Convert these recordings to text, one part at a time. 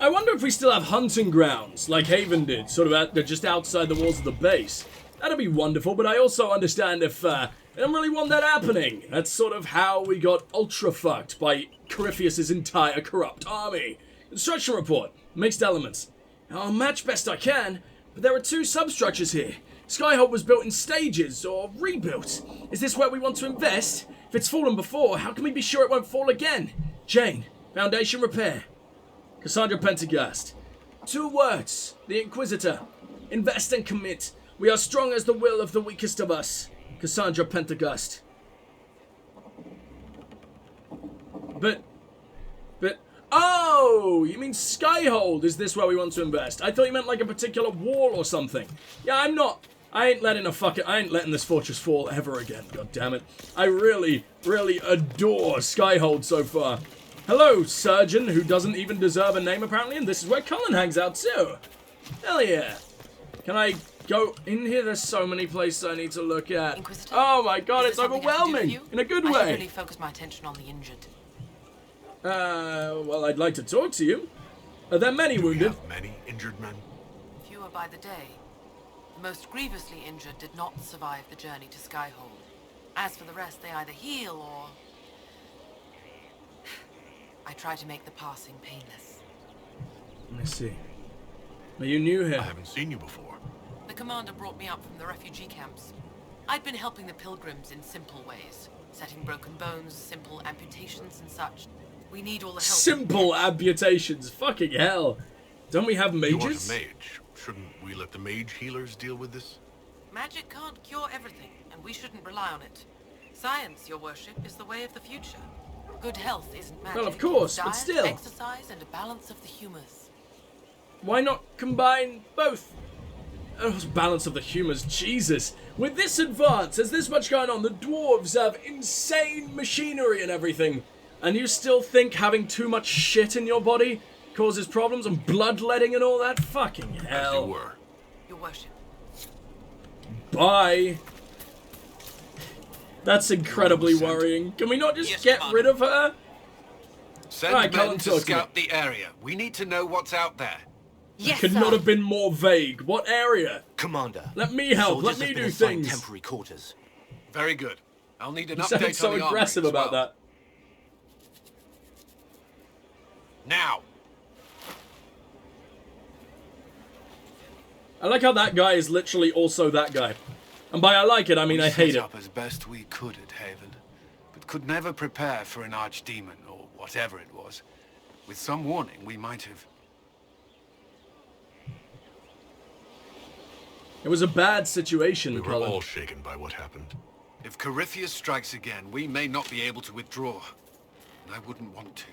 I wonder if we still have hunting grounds, like Haven did, sort of just outside the walls of the base. That'd be wonderful, but I also understand if, I don't really want that happening. That's sort of how we got ultra-fucked by Corypheus' entire corrupt army. Construction report. Mixed elements. I'll match best I can, but there are 2 substructures here. Skyhold was built in stages, or rebuilt. Is this where we want to invest? If it's fallen before, how can we be sure it won't fall again? Jane, foundation repair. Cassandra Pendergast. 2 words. The Inquisitor. Invest and commit. We are strong as the will of the weakest of us. Cassandra Pendergast. But... Oh! You mean Skyhold? Is this where we want to invest? I thought you meant like a particular wall or something. Yeah, I ain't letting this fortress fall ever again, god damn it. I really, really adore Skyhold so far. Hello, surgeon, who doesn't even deserve a name apparently, and this is where Cullen hangs out too. Hell yeah. Can I go in here? There's so many places I need to look at. Inquisitor, oh my god, it's overwhelming. In a good way. I should really focus my attention on the injured. Well, I'd like to talk to you. Are there many wounded? Do we have many injured men? Fewer by the day. The most grievously injured did not survive the journey to Skyhold. As for the rest, they either heal or... I try to make the passing painless. I see. Are you new here? I haven't seen you before. The commander brought me up from the refugee camps. I'd been helping the pilgrims in simple ways. Setting broken bones, simple amputations and such. We need all the help. Simple amputations? Fucking hell. Don't we have mages? You want a mage? Shouldn't we let the mage healers deal with this? Magic can't cure everything, and we shouldn't rely on it. Science, your worship, is the way of the future. Good health isn't magic. Well, of course, diet, but still. Exercise and a balance of the humors. Why not combine both? Oh, balance of the humors, Jesus. With this advance, there's this much going on. The dwarves have insane machinery and everything. And you still think having too much shit in your body causes problems and bloodletting and all that? Fucking hell. As you were. Your worship. Bye. That's incredibly worrying. Can we not just get rid of her? Send Right, men Cullen, to talk to scout the area. We need to know what's out there. Yes, Could sir. not have been more vague. What area? Commander. Let me help. Let soldiers me have been do assigned things. Temporary quarters. Very good. I'll need an You update sounded on so the aggressive armory as about well. that. Now. I like how that guy is literally also that guy. And by I like it, I mean I hate set it. up as best we could at Haven, but could never prepare for an archdemon or whatever it was. With some warning, we might have. It was a bad situation, We were Cullen. all shaken by what happened. If Corypheus strikes again, we may not be able to withdraw. And I wouldn't want to.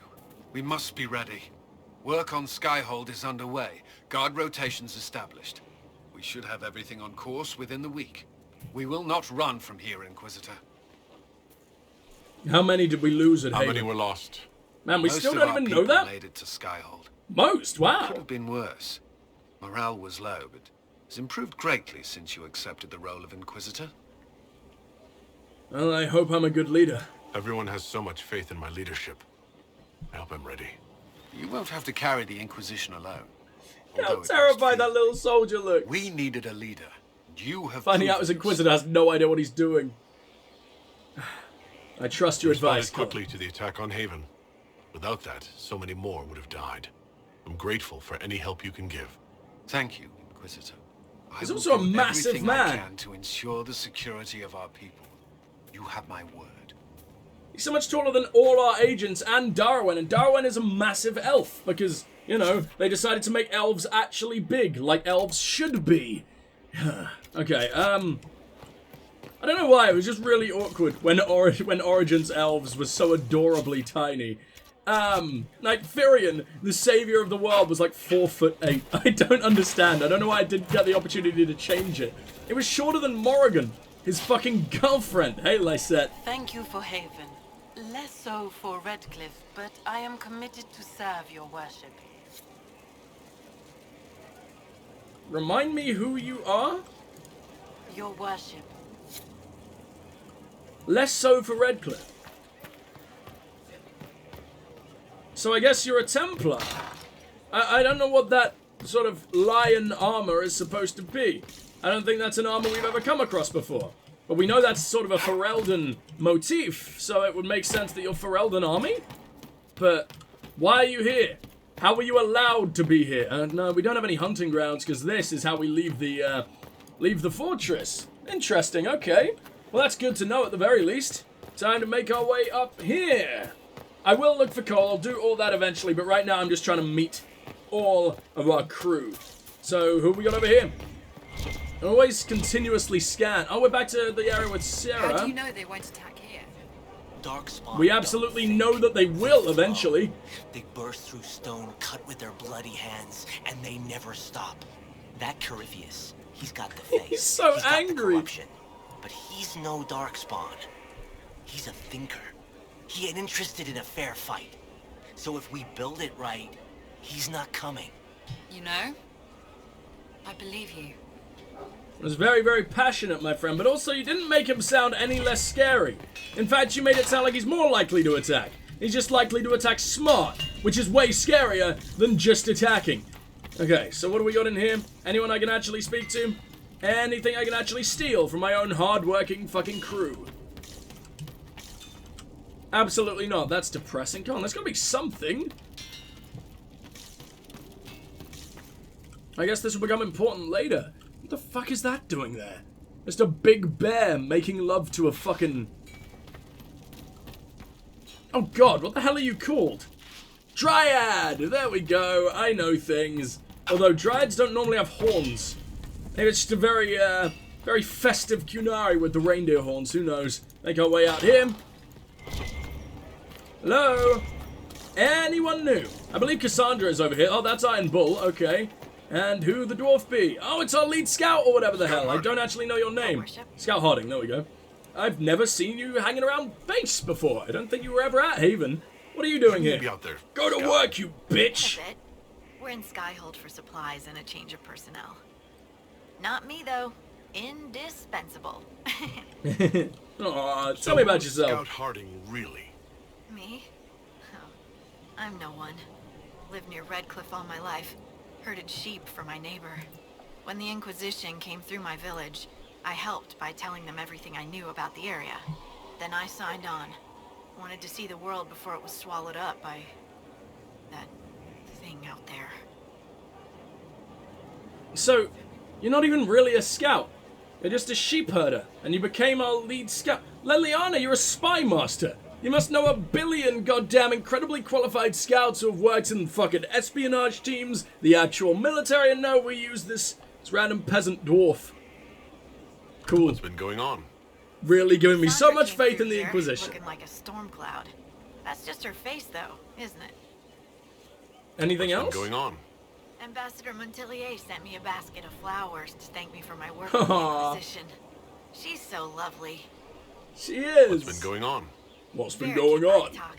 We must be ready. Work on Skyhold is underway. Guard rotations established. We should have everything on course within the week. We will not run from here, Inquisitor. How many did we lose at How Haven? many were lost? Man, we Most still of don't our even know people that? made it to Skyhold. Most? Could Wow. have been worse. Morale was low, but has improved greatly since you accepted the role of Inquisitor. Well, I hope I'm a good leader. Everyone has so much faith in my leadership. I hope I'm ready. You won't have to carry the Inquisition alone. How Although it must terrified feel- that little soldier looks. We needed a leader. You have Finding out his proven Inquisitor has no idea what he's doing. I trust your advice, Responded Cullen. quickly to the attack on Haven. Without that, so many more would have died. I'm grateful for any help you can give. Thank you, Inquisitor. I He's will also a do massive everything I man. can to ensure the security of our people. You have my word. He's so much taller than all our agents and Darawen, and Darawen is a massive elf because, you know, they decided to make elves actually big, like elves should be. Okay, I don't know why, it was just really awkward when Origin's elves were so adorably tiny. Like Firion, the savior of the world, was like 4'8". I don't understand. I don't know why I didn't get the opportunity to change it. It was shorter than Morrigan, his fucking girlfriend. Hey, Lysette. Thank you for Haven. Less so for Redcliffe, but I am committed to serve your worship. Remind me who you are? Your worship. Less so for I don't know what that sort of lion armor is supposed to be. I don't think that's an armor we've ever come across before. But we know that's sort of a Ferelden motif, so it would make sense that you're Ferelden army? But why are you here? How were you allowed to be here? No, we don't have any hunting grounds, because this is how we leave the fortress. Interesting, okay. Well, that's good to know at the very least. Time to make our way up here. I will look for coal, I'll do all that eventually, but right now I'm just trying to meet all of our crew. So, who have we got over here? Always continuously scan. Oh, we're back to the area with Sarah. How do you know they won't attack here? Darkspawn We absolutely know that they will eventually. They burst through stone cut with their bloody hands, and they never stop. That Corypheus, he's got the face. He's so He's got the angry. corruption, but he's no Darkspawn. He's a thinker. He ain't interested in a fair fight. So if we build it right, he's not coming. You know, I believe you. It was very, very passionate, my friend, but also you didn't make him sound any less scary. In fact, you made it sound like he's more likely to attack. He's just likely to attack smart, which is way scarier than just attacking. Okay, so what do we got in here? Anyone I can actually speak to? Anything I can actually steal from my own hard-working fucking crew? Absolutely not. That's depressing. Come on, there's gotta be something. I guess this will become important later. What the fuck is that doing there? Just a big bear making love to a fucking... Oh god, what the hell are you called? Dryad! There we go, I know things. Although Dryads don't normally have horns. Maybe it's just a very, very festive Kunari with the reindeer horns, who knows. Make our way out here. Hello? Anyone new? I believe Cassandra is over here. Oh, that's Iron Bull, okay. And who the dwarf be? Oh, it's our lead scout or whatever the hell. I don't actually know your name. Scout Harding, there we go. I've never seen you hanging around base before. I don't think you were ever at Haven. What are you doing here? Be out there. Go to work, you bitch! That's it. We're in Skyhold for supplies and a change of personnel. Not me, though. Indispensable. Aw, tell me about yourself. Scout Harding, really? Me? Oh, I'm no one. Lived near Redcliffe all my life. Herded sheep for my neighbor. When the Inquisition came through my village, I helped by telling them everything I knew about the area. Then I signed on. Wanted to see the world before it was swallowed up by... that thing out there. So, you're not even really a scout. You're just a sheep herder, and you became our lead scout. Leliana, you're a spy master. You must know a billion goddamn incredibly qualified scouts who have worked in fucking espionage teams, the actual military, and no, we use this random peasant dwarf. Cool. What's been going on? Really giving me so Sandra much came faith through in the here, Inquisition. Looking like a storm cloud. That's just her face, though, isn't it? Anything What's else? been going on? Ambassador Montilier sent me a basket of flowers to thank me for my work with the Aw. Inquisition. She's so lovely. She is. What's been going on? What's been Very going cute on? talk.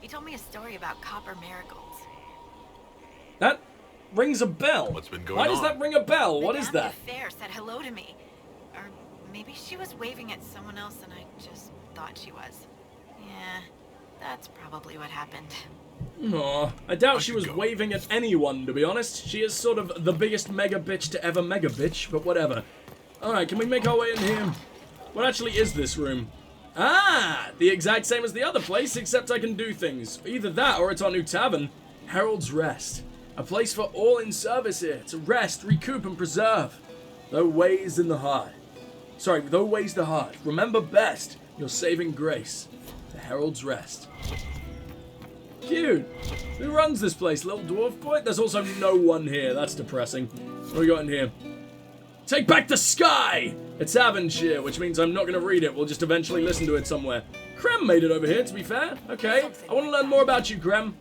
He told me a story about copper marigolds. That rings a bell. What's been going Why does on? that ring a bell? What is Madame that? de Fer said hello to me. Or maybe she was waving at someone else and I just thought she was. Yeah, that's probably what happened. Aw, I doubt I she should was go. waving at anyone, to be honest. She is sort of the biggest mega bitch to ever mega bitch, but whatever. Alright, can we make our way in here? What actually is this room? Ah, the exact same as the other place, except I can do things. Either that or it's our new tavern, Herald's Rest. A place for all in service here, to rest, recoup, and preserve. Though ways the heart. Remember best your saving grace. The Herald's Rest. Cute. Who runs this place, little dwarf boy? There's also no one here. That's depressing. What do we got in here? Take back the sky! It's Avonshire, which means I'm not going to read it. We'll just eventually listen to it somewhere. Krem made it over here, to be fair. Okay. I want to learn more about you, Krem.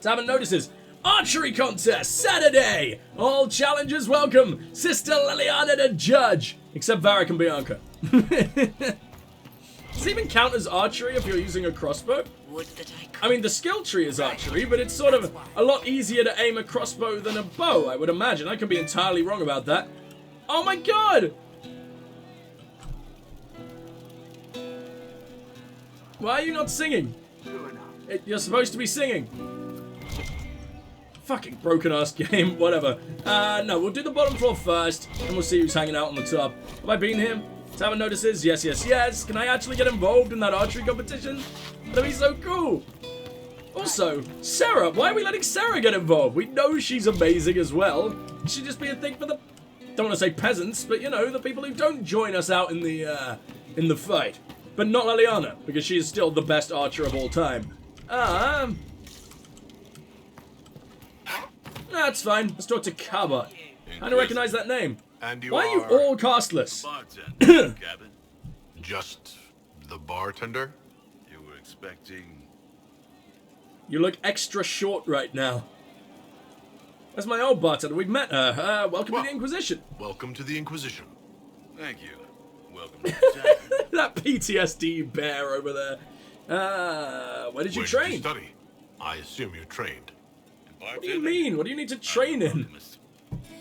Tavern notices. Archery contest, Saturday! All challengers welcome. Sister Liliana to judge. Except Varric and Bianca. Does it even count as archery if you're using a crossbow? Would that I mean, the skill tree is archery, but it's sort of a lot easier to aim a crossbow than a bow, I would imagine. I could be entirely wrong about that. Oh my god! Why are you not singing? You're supposed to be singing. Fucking broken-ass game, whatever. No, we'll do the bottom floor first, and we'll see who's hanging out on the top. Have I been here? Tavern notices, yes, yes, yes. Can I actually get involved in that archery competition? That'd be so cool. Also, Sarah, why are we letting Sarah get involved? We know she's amazing as well. It should just be a thing for the, don't want to say peasants, but you know, the people who don't join us out in the fight. But not Liliana, because she is still the best archer of all time. That's fine. Let's talk to Kaba. I don't recognize that name. And Why are you all castless? Bartender, cabin. just the bartender? You were expecting... You look extra short right now. That's my old bartender. We've met her. Welcome to the Inquisition. Welcome to the Inquisition. Thank you. Welcome to the tavern. That PTSD bear over there. Where did you Where train? did you study? I assume you trained. What do you mean? What do you need to train in?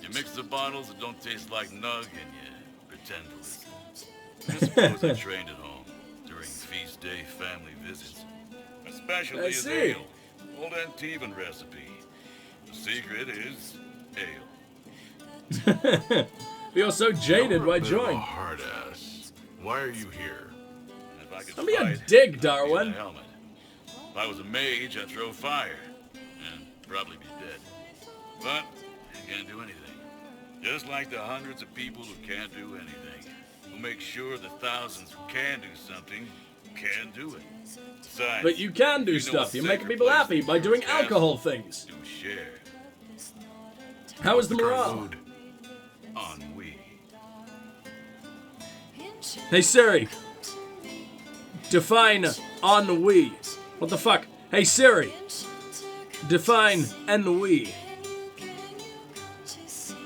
You mix the bottles that don't taste like nug and you pretend to listen. I suppose I trained at home during feast day family visits. Especially I as see. ale. Old Antivan recipe. The secret is ale. You're so jaded. Why You're a bit of a join? hard ass. Why are you here? If I could Don't be a fight, dick, I'd be the Darwin. helmet. If I was a mage, I'd throw fire. And probably be dead. But you can't do anything. Just like the hundreds of people who can't do anything. Who make sure the thousands who can do something can do it. Besides, But you can do know stuff. a You're making sacred people place happy to by doing cast alcohol things. Do share. How is the What kind of morale? mood? Ennui. Hey Siri. Define ennui. What the fuck? Hey Siri. Define ennui.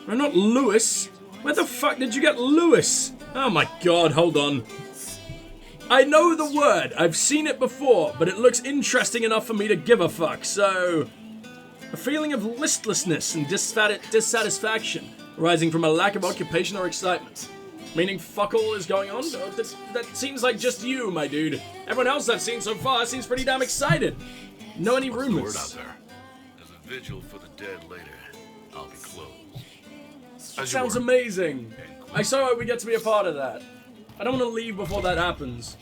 No, not Lewis. Where the fuck did you get Lewis? Oh my god, hold on. I know the word. I've seen it before, but it looks interesting enough for me to give a fuck, so... A feeling of listlessness and dissatisfaction arising from a lack of occupation or excitement. Meaning fuck all is going on? Oh, that seems like just you, my dude. Everyone else I've seen so far seems pretty damn excited. Know any What's the word rumors? out there? There's a vigil for the dead later. I'll be closed. As you Sounds were. amazing. I so hope we get to be a part of that. I don't want to leave before that happens.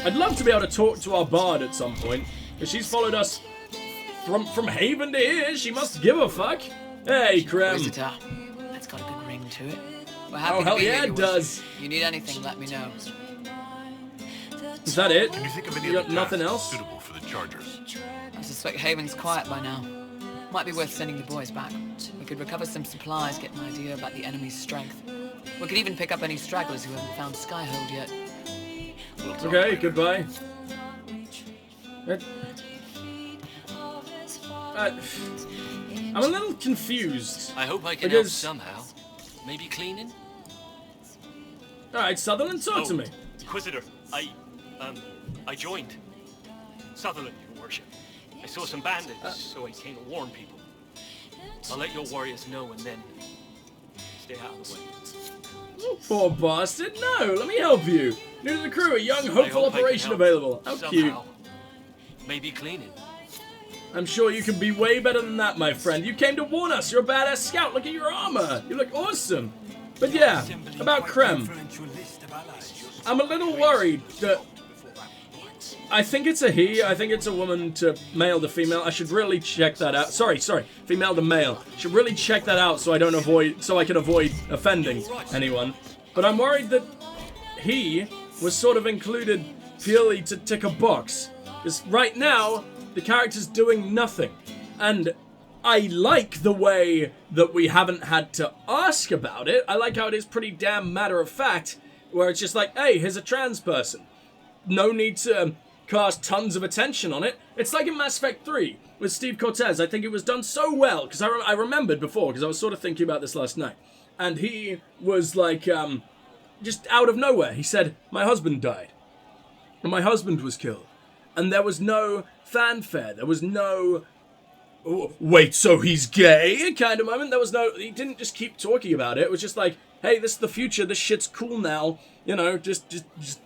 I'd love to be able to talk to our bard at some point, because she's followed us from Haven to here. She must give a fuck. Hey, Krem. Visitor. That's got a good ring to it. We're happy Oh, to hell be yeah, here, it Your does. Worship. You need anything, let me know. Is that it? Can you think of any You other got nothing tasks else? suitable for the Chargers? I suspect Haven's quiet by now. Might be worth sending the boys back. We could recover some supplies, get an idea about the enemy's strength. We could even pick up any stragglers who haven't found Skyhold yet. We'll talk Okay, later. goodbye. I'm a little confused. I hope I can Because- help somehow. Maybe cleaning? Alright, Sutherland, talk to me. Inquisitor, I joined. Sutherland, Your Worship. I saw some bandits, so I came to warn people. I'll let your warriors know and then stay out of the way. Poor bastard. No, let me help you. New to the crew, a young, I hopeful hope I can operation help available. How cute. somehow. Maybe cleaning. I'm sure you can be way better than that, my friend. You came to warn us. You're a badass scout. Look at your armor. You look awesome. But yeah, about Krem. I'm a little worried that... I think it's a he. I think it's a woman to male to female. I should really check that out. Sorry. Female to male. Should really check that out so I can avoid offending anyone. But I'm worried that he was sort of included purely to tick a box. Because right now, the character's doing nothing. And I like the way that we haven't had to ask about it. I like how it is pretty damn matter of fact, where it's just like, hey, here's a trans person. No need to cast tons of attention on it. It's like in Mass Effect 3 with Steve Cortez. I think it was done so well, because I remembered before, because I was sort of thinking about this last night. And he was like, just out of nowhere, he said, my husband died. And my husband was killed. And there was no fanfare. There was no, oh, wait, so he's gay kind of moment. There was no, he didn't just keep talking about it. It was just like, hey, this is the future. This shit's cool now. You know, just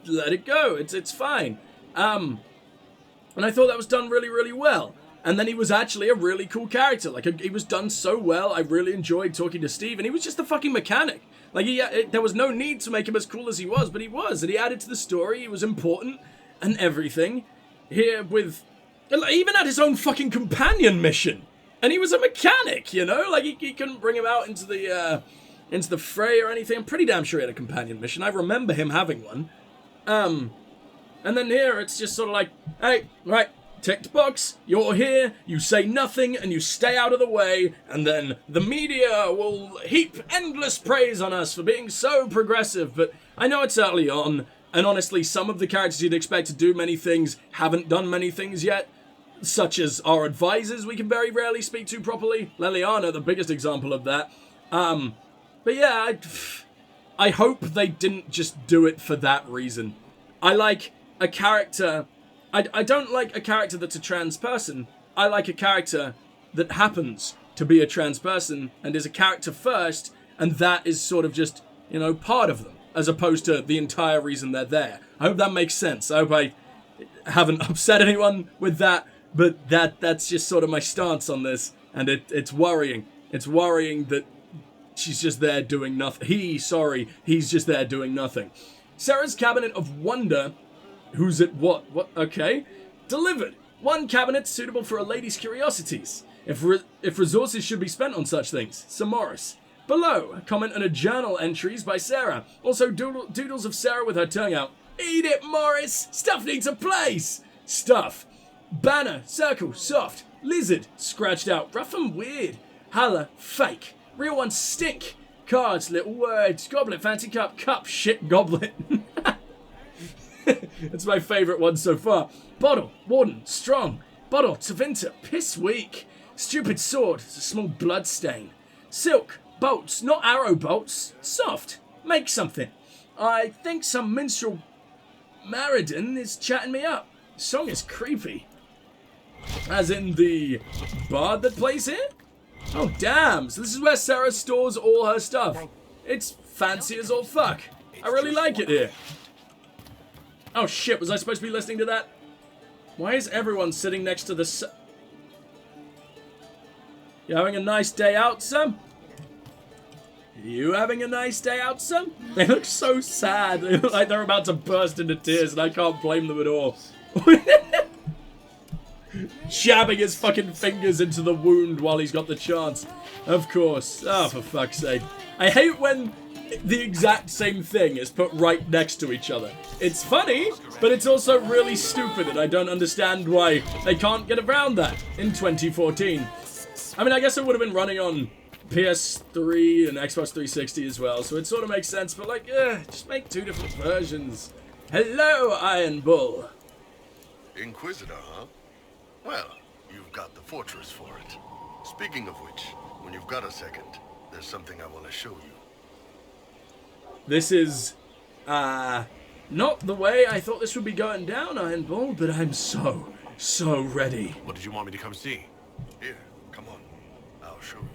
let it go. It's fine. And I thought that was done really, really well. And then he was actually a really cool character. Like, he was done so well. I really enjoyed talking to Steve, and he was just a fucking mechanic. Like, there was no need to make him as cool as he was, but he was. And he added to the story. He was important and everything. Here with... Even had his own fucking companion mission. And he was a mechanic, you know? Like, he couldn't bring him out into the fray or anything. I'm pretty damn sure he had a companion mission. I remember him having one. And then here, it's just sort of like, hey, right, ticked box, you're here, you say nothing, and you stay out of the way, and then the media will heap endless praise on us for being so progressive, but I know it's early on, and honestly, some of the characters you'd expect to do many things haven't done many things yet, such as our advisors we can very rarely speak to properly. Leliana, the biggest example of that. But yeah, I hope they didn't just do it for that reason. I like a character... I don't like a character that's a trans person. I like a character that happens to be a trans person and is a character first, and that is sort of just, you know, part of them, as opposed to the entire reason they're there. I hope that makes sense. I hope I haven't upset anyone with that, but that's just sort of my stance on this, and it's worrying. It's worrying that she's just there doing nothing. He's just there doing nothing. Sarah's Cabinet of Wonder... Who's at what? What? Okay. Delivered. One cabinet suitable for a lady's curiosities. If resources should be spent on such things. Sir Morris. Below, a comment on a journal entries by Sarah. Also doodles of Sarah with her tongue out. Eat it, Morris! Stuff needs a place! Stuff. Banner, circle, soft. Lizard, scratched out. Rough and weird. Holla, fake. Real ones stink. Cards, little words. Goblet, fancy cup, shit, goblet. It's my favourite one so far. Bottle, Warden, strong. Bottle, Tavinta, piss weak. Stupid sword, it's a small blood stain. Silk, bolts, not arrow bolts. Soft, make something. I think some minstrel Maridin is chatting me up. Song is creepy. As in the bard that plays here? Oh damn, so this is where Sarah stores all her stuff. It's fancy as all fuck. I really like it here. Oh shit, was I supposed to be listening to that? Why is everyone sitting next to the... You having a nice day out, son? You having a nice day out, son? They look so sad. They look like they're about to burst into tears, and I can't blame them at all. Jabbing his fucking fingers into the wound while he's got the chance. Of course. Oh, for fuck's sake. I hate when the exact same thing is put right next to each other. It's funny, but it's also really stupid, and I don't understand why they can't get around that in 2014. I mean, I guess it would have been running on PS3 and Xbox 360 as well, so it sort of makes sense, but like, just make two different versions. Hello, Iron Bull. Inquisitor, huh? Well, you've got the fortress for it. Speaking of which, when you've got a second, there's something I want to show you. This is, not the way I thought this would be going down, Iron Bull, but I'm so ready. What did you want me to come see? Here, come on. I'll show you.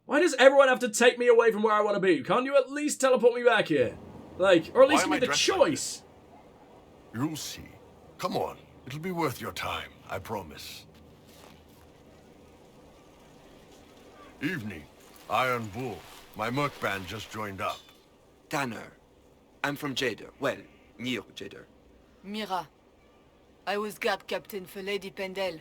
Why does everyone have to take me away from where I want to be? Can't you at least teleport me back here? Like, or at least give me the choice. Like you'll see. Come on. It'll be worth your time, I promise. Evening. Iron Bull. My merc band just joined up. Tanner. I'm from Jader. Well, near Jader. Mira. I was guard captain for Lady Pendel.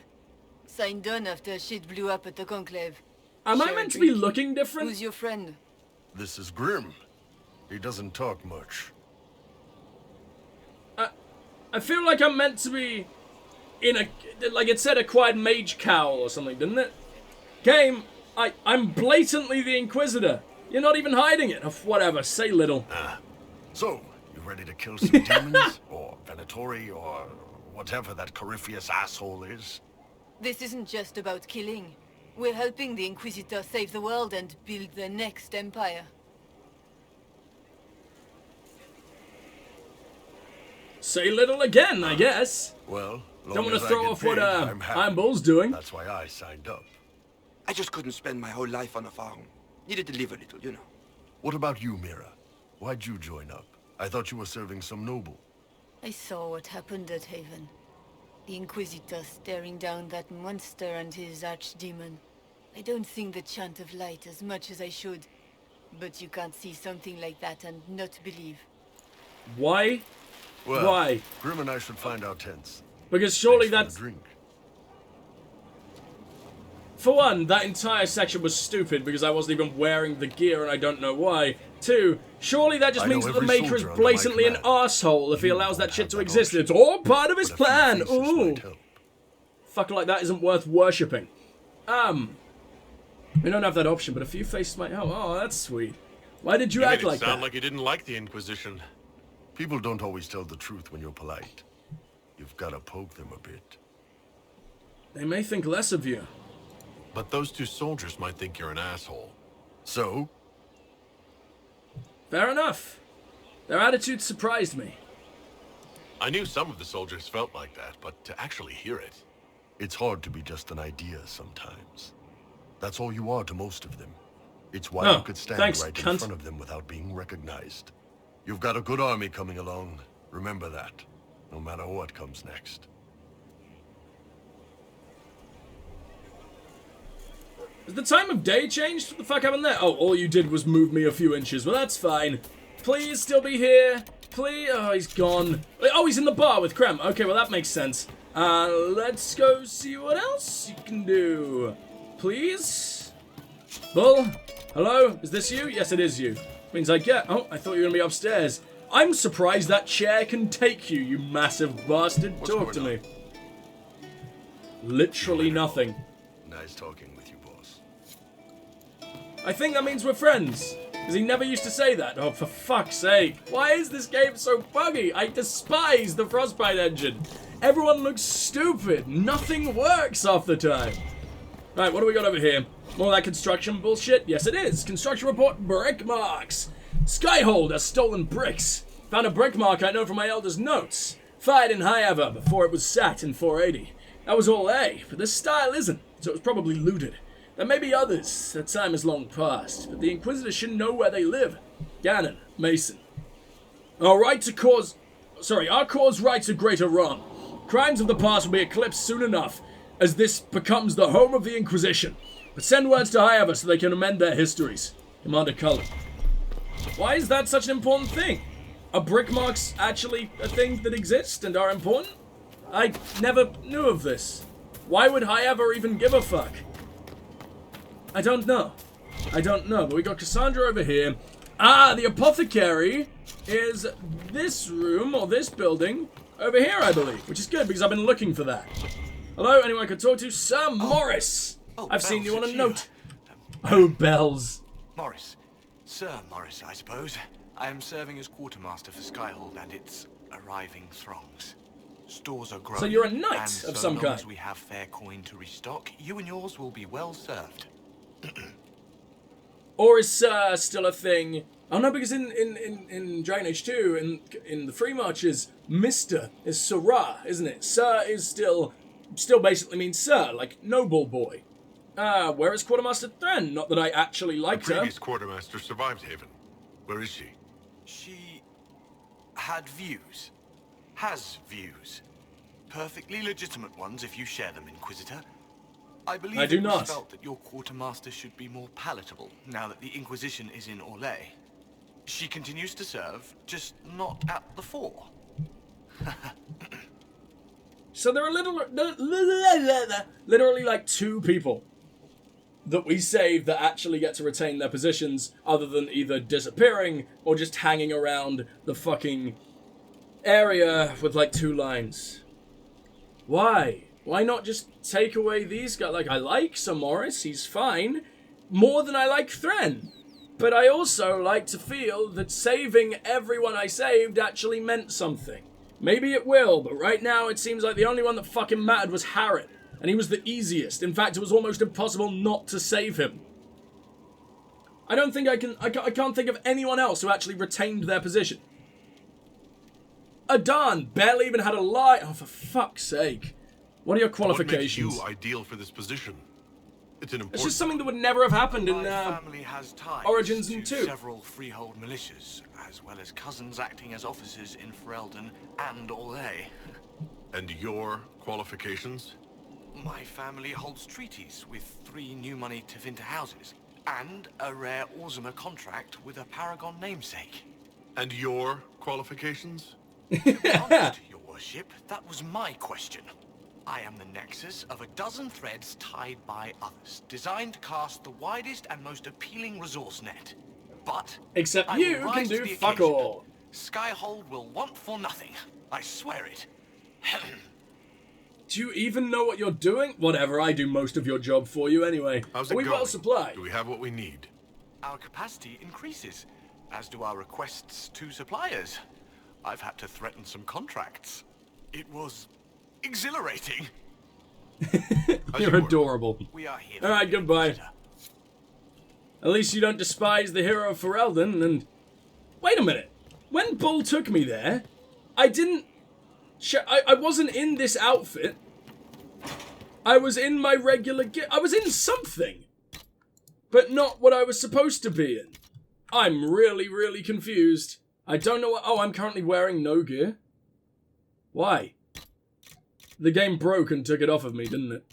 Signed on after shit blew up at the Conclave. Am I meant to be looking different? Who's your friend? This is Grim. He doesn't talk much. I feel like I'm meant to be in a... Like it said acquired mage cowl or something, didn't it? Game, I'm blatantly the Inquisitor. You're not even hiding it. Whatever, say little. So, you ready to kill some demons? Or Venatori? Or whatever that Corypheus asshole is? This isn't just about killing. We're helping the Inquisitor save the world and build the next empire. Say little again, I guess. Well, don't want to throw off what Iron Bull's doing. That's why I signed up. I just couldn't spend my whole life on a farm. Needed to live a little, you know. What about you, Mira? Why'd you join up? I thought you were serving some noble. I saw what happened at Haven. The Inquisitor staring down that monster and his archdemon. I don't sing the chant of light as much as I should. But you can't see something like that and not believe. Why? Well, Why? Grim and I should find our tents. Because surely Thanks that's... for the drink. For one, that entire section was stupid because I wasn't even wearing the gear and I don't know why. Two, surely that just means that the Maker is blatantly an arsehole if he allows that shit to exist. It's all part of his plan. Ooh. Fucker like that isn't worth worshipping. We don't have that option, but a few faces might help. Oh, that's sweet. Why did you act like that? Sound like you didn't like the Inquisition. People don't always tell the truth when you're polite. You've got to poke them a bit. They may think less of you. But those two soldiers might think you're an asshole. So? Fair enough. Their attitude surprised me. I knew some of the soldiers felt like that, but to actually hear it... It's hard to be just an idea sometimes. That's all you are to most of them. It's why you could stand right in front of them without being recognized. You've got a good army coming along. Remember that, no matter what comes next. Has the time of day changed? What the fuck happened there? Oh, all you did was move me a few inches. Well, that's fine. Please still be here. Please. Oh, he's gone. Oh, he's in the bar with Krem. Okay, well, that makes sense. Let's go see what else you can do. Please? Bull? Hello? Is this you? Yes, it is you. Means I get... Oh, I thought you were going to be upstairs. I'm surprised that chair can take you, you massive bastard. Talk to me. Literally nothing. Nice talking with you, boss. I think that means we're friends. Because he never used to say that. Oh, for fuck's sake. Why is this game so buggy? I despise the Frostbite engine. Everyone looks stupid. Nothing works half the time. Right, what do we got over here? More of that construction bullshit? Yes, it is. Construction report, brick marks. Skyhold has stolen bricks. Found a brick mark I know from my elder's notes. Fired in High before it was sacked in 480. That was all A, but this style isn't, so it was probably looted. There may be others. That time is long past, but the Inquisitors should know where they live. Ganon, Mason. Our cause rights a greater wrong. Crimes of the past will be eclipsed soon enough, as this becomes the home of the Inquisition. But send words to High so they can amend their histories. Commander Cullen. Why is that such an important thing? Are brick marks actually a thing that exists and are important? I never knew of this. Why would High even give a fuck? I don't know. But we got Cassandra over here. Ah, the apothecary is this room, or this building, over here, I believe. Which is good, because I've been looking for that. Hello, anyone I could talk to? Sir Morris! I've seen you on a note. Oh, bells. Morris. Sir Morris, I suppose. I am serving as quartermaster for Skyhold and its arriving throngs. Stores are growing. So you're a knight of some kind. As long as we have fair coin to restock, you and yours will be well served. Or is Sir still a thing? Oh no, because in Dragon Age 2, in the Free Marches, Mr. is Sirrah, isn't it? Sir is still basically means Sir, like noble boy. Where is Quartermaster Sten? Not that I actually liked her. The previous quartermaster survived Haven. Where is she? She had views. Has views. Perfectly legitimate ones if you share them, Inquisitor. I believe it was felt that your quartermaster should be more palatable now that the Inquisition is in Orlais. She continues to serve, just not at the fore. So there are literally like two people that we save that actually get to retain their positions other than either disappearing or just hanging around the fucking area with like 2 lines. Why? Why not just take away these guys? Like, I like Sir Morris, he's fine. More than I like Thren. But I also like to feel that saving everyone I saved actually meant something. Maybe it will, but right now it seems like the only one that fucking mattered was Harrod. And he was the easiest. In fact, it was almost impossible not to save him. I don't think I can't think of anyone else who actually retained their position. Adan barely even had a lie. Oh, for fuck's sake. What are your qualifications? What makes you ideal for this position? It's an important... It's just something that would never have happened in family has ties Origins and 2. Several freehold militias, as well as cousins acting as officers in Ferelden and Orlais. And your qualifications? My family holds treaties with 3 new money Tevinter houses, and a rare Orzuma contract with a Paragon namesake. And your qualifications? Honest, your worship, that was my question. I am the nexus of a dozen threads tied by others, designed to cast the widest and most appealing resource net. But except you can do fuck all. Skyhold will want for nothing. I swear it. Do you even know what you're doing? Whatever, I do most of your job for you anyway. How's it Are we going? well supplied? Do we have what we need? Our capacity increases, as do our requests to suppliers. I've had to threaten some contracts. It was exhilarating. You're adorable. We are here. All right, goodbye. At least you don't despise the hero of Ferelden, and... Wait a minute. When Bull took me there, I didn't... I wasn't in this outfit. I was in my regular gear. I was in something. But not what I was supposed to be in. I'm really, really confused. I don't know what... Oh, I'm currently wearing no gear. Why? The game broke and took it off of me, didn't it?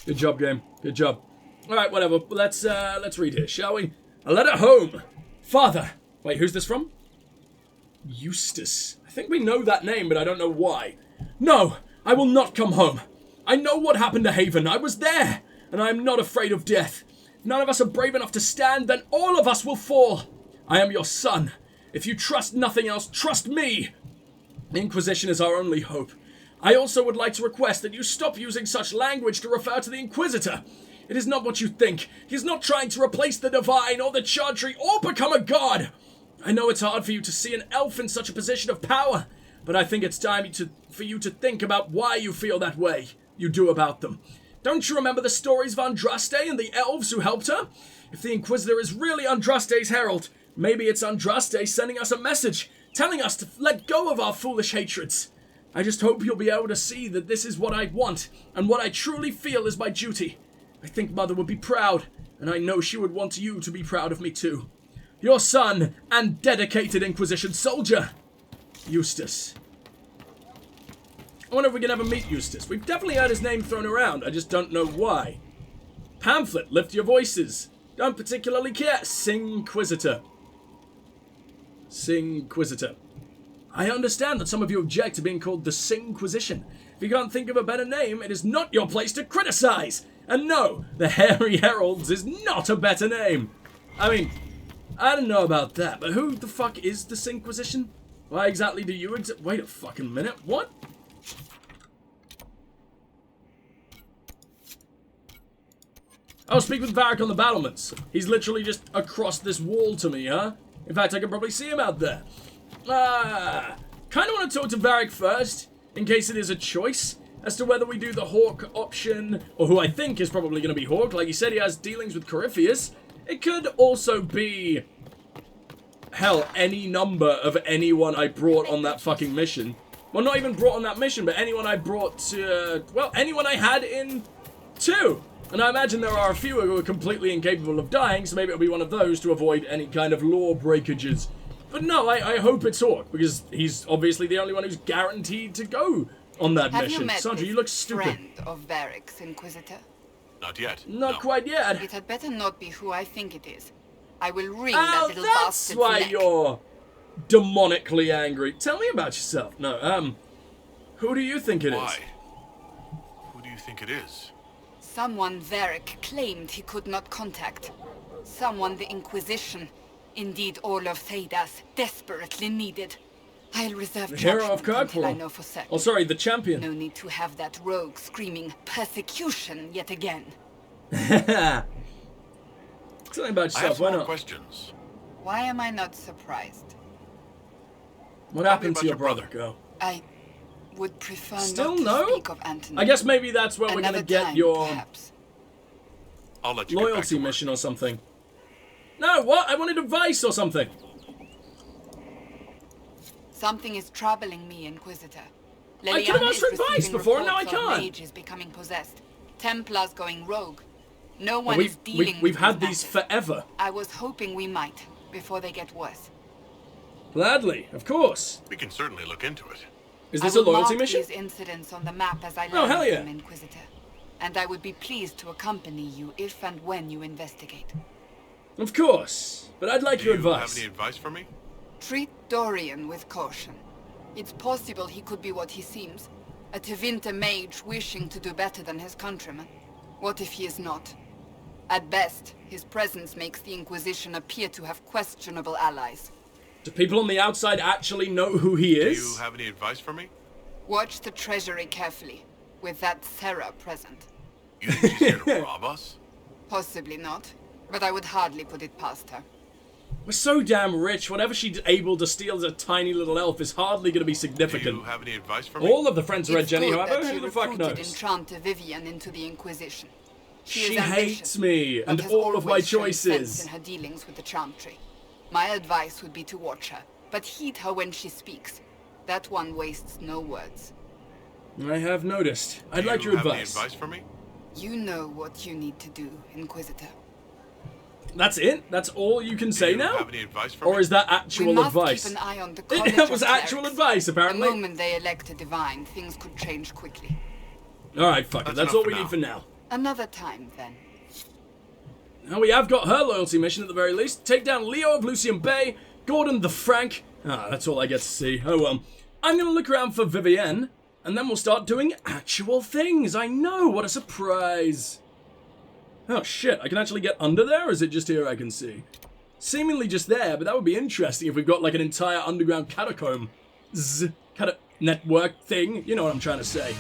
Good job, game. Good job. Alright, whatever. Let's read here, shall we? A letter home. Father. Wait, who's this from? Eustace. I think we know that name, but I don't know why. No, I will not come home. I know what happened to Haven. I was there, and I am not afraid of death. If none of us are brave enough to stand, then all of us will fall. I am your son. If you trust nothing else, trust me. The Inquisition is our only hope. I also would like to request that you stop using such language to refer to the Inquisitor. It is not what you think. He is not trying to replace the Divine or the Chantry or become a god. I know it's hard for you to see an elf in such a position of power, but I think it's time for you to think about why you feel that way you do about them. Don't you remember the stories of Andraste and the elves who helped her? If the Inquisitor is really Andraste's herald, maybe it's Andraste sending us a message, telling us to let go of our foolish hatreds. I just hope you'll be able to see that this is what I want, and what I truly feel is my duty. I think Mother would be proud, and I know she would want you to be proud of me too. Your son and dedicated Inquisition soldier, Eustace. I wonder if we can ever meet Eustace. We've definitely heard his name thrown around, I just don't know why. Pamphlet, lift your voices. Don't particularly care. Singquisitor. Singquisitor. I understand that some of you object to being called the Singquisition. If you can't think of a better name, it is not your place to criticize. And no, the Hairy Heralds is not a better name. I mean, I don't know about that, but who the fuck is the Singquisition? Why exactly do you wait a fucking minute, what? I'll speak with Varric on the battlements. He's literally just across this wall to me, huh? In fact, I can probably see him out there. Kind of want to talk to Varric first, in case it is a choice, as to whether we do the Hawke option, or who I think is probably going to be Hawke. Like you said, he has dealings with Corypheus. It could also be, hell, any number of anyone I brought on that fucking mission. Well, not even brought on that mission, but anyone I brought to, well, anyone I had in 2. And I imagine there are a few who are completely incapable of dying, so maybe it'll be one of those to avoid any kind of law breakages. But no, I hope it's Hawke, because he's obviously the only one who's guaranteed to go on that mission. Sandra, you look stupid. Friend of Varric's, Inquisitor? Not yet. Not quite yet. It had better not be who I think it is. I will wring that little bastard's neck. That's why you're demonically angry. Tell me about yourself. No, who do you think it is? Why? Who do you think it is? Someone Varric claimed he could not contact. Someone the Inquisition, indeed all of Thedas, desperately needed. I'll reserve the hero of until I know for certain. Oh, sorry, the champion. No need to have that rogue screaming persecution yet again. Something about yourself, I have why some not? questions. Why am I not surprised? What happened to your brother, girl? I would prefer Still not no? to speak of Anthony. I guess maybe that's where we're gonna get time, your perhaps. I'll let you loyalty mission or something. No, what? I wanted advice or something. Something is troubling me, Inquisitor. I could have asked for advice before, and now I can't. Mages becoming possessed. Templars going rogue. No one is dealing we've with had these these forever. I was hoping we might, before they get worse. Gladly, of course. We can certainly look into it. Is this a loyalty mission? These incidents on the map as I Oh, hell yeah. them, Inquisitor. And I would be pleased to accompany you if and when you investigate. Of course, but I'd like your advice. Do you have any advice for me? Treat Dorian with caution. It's possible he could be what he seems. A Tevinter mage wishing to do better than his countrymen. What if he is not? At best, his presence makes the Inquisition appear to have questionable allies. Do people on the outside actually know who he is? Do you have any advice for me? Watch the treasury carefully, with that Sarah present. You think she's here to rob us? Possibly not, but I would hardly put it past her. We're so damn rich, whatever she's able to steal as a tiny little elf is hardly going to be significant. Do you have any advice for me? All of the friends read Jenny, It's good however, that who she the fuck recruited knows? Enchanter Vivian into the Inquisition. She is hates ambitious, me and but has all of my always shown sense choices. in her dealings with the Chantry. My advice would be to watch her, but heed her when she speaks. That one wastes no words. I have noticed. I'd like your Do you have any advice. advice for me? You know what you need to do, Inquisitor. That's it? That's all you can say Do you now? have any advice for Or me? is that We actual must advice? keep an eye on the college That was of actual clerics. advice, apparently. The moment they elect a divine, things could change quickly. Alright, fuck it. That's That's all enough we for need for now. Another time, then. Now we have got her loyalty mission at the very least. Take down Leo of Lucian Bay, Gordon the Frank. Ah, that's all I get to see. Oh well. I'm gonna look around for Vivienne, and then we'll start doing actual things. I know, what a surprise. Oh shit, I can actually get under there, or is it just here I can see? Seemingly just there, but that would be interesting if we've got like an entire underground catacomb network thing. You know what I'm trying to say.